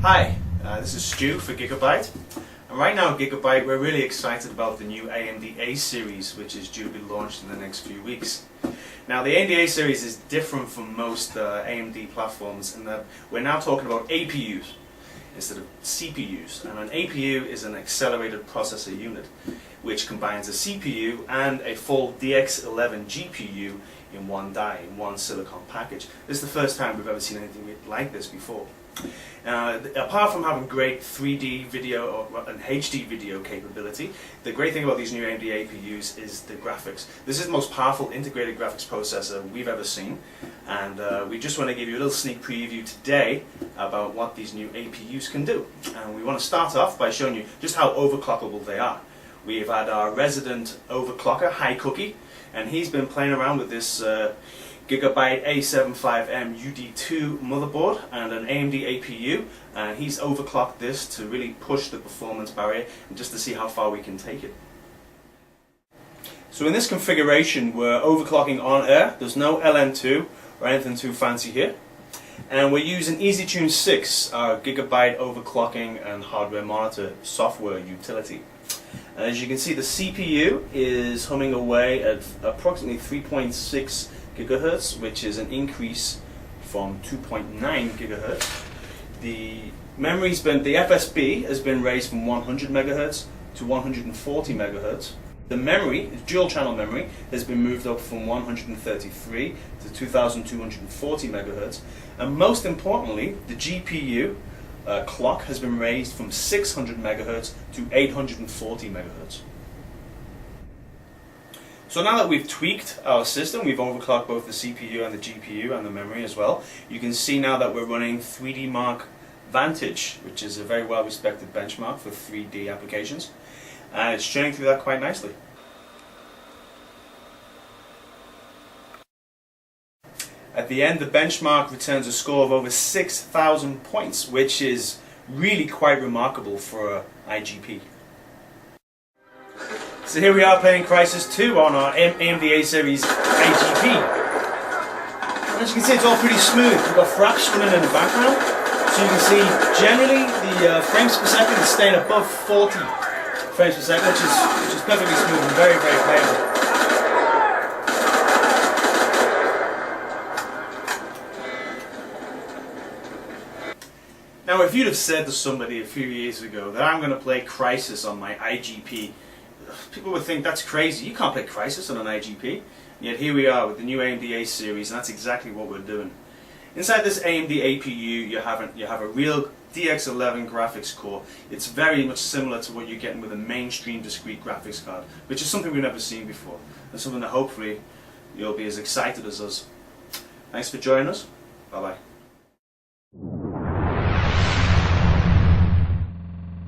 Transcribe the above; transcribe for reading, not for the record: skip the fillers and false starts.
Hi, this is Stu for Gigabyte, and right now at Gigabyte we're really excited about the new AMD A series, which is due to be launched in the next few weeks. Now the AMD A series is different from most AMD platforms in that we're now talking about APUs instead of CPUs, and an APU is an accelerated processor unit which combines a CPU and a full DX11 GPU in one die, in one silicon package. This is the first time we've ever seen anything like this before. Apart from having great 3D video and HD video capability, the great thing about these new AMD APUs is the graphics. This is the most powerful integrated graphics processor we've ever seen, and we just want to give you a little sneak preview today about what these new APUs can do. And we want to start off by showing you just how overclockable they are. We've had our resident overclocker, Hi Cookie, and he's been playing around with this Gigabyte A75 UD2 motherboard and an AMD APU, and he's overclocked this to really push the performance barrier and just to see how far we can take it. So in this configuration we're overclocking on air. There's no LN2 or anything too fancy here, and we're using EasyTune 6, our Gigabyte overclocking and hardware monitor software utility. As you can see, the CPU is humming away at approximately 3.6 gigahertz, which is an increase from 2.9 gigahertz. The FSB has been raised from 100 megahertz to 140 megahertz. The memory, dual channel memory, has been moved up from 133 to 2240 megahertz, and most importantly, the GPU clock has been raised from 600 megahertz to 840 megahertz. So now that we've tweaked our system, we've overclocked both the CPU and the GPU and the memory as well, you can see now that we're running 3D Mark Vantage, which is a very well respected benchmark for 3D applications, and it's churning through that quite nicely. At the end, the benchmark returns a score of over 6,000 points, which is really quite remarkable for an IGP. So here we are playing Crysis 2 on our AMD A series IGP. As you can see, it's all pretty smooth. We've got fraps running in the background, so you can see generally the frames per second is staying above 40 frames per second, which is perfectly smooth and very, very playable. Now, if you'd have said to somebody a few years ago that I'm going to play Crysis on my IGP, people would think that's crazy. You can't play Crysis on an IGP. And yet here we are with the new AMD A series, and that's exactly what we're doing. Inside this AMD APU, you have a real DX11 graphics core. It's very much similar to what you're getting with a mainstream discrete graphics card, which is something we've never seen before, and something that hopefully you'll be as excited as us. Thanks for joining us. Bye bye.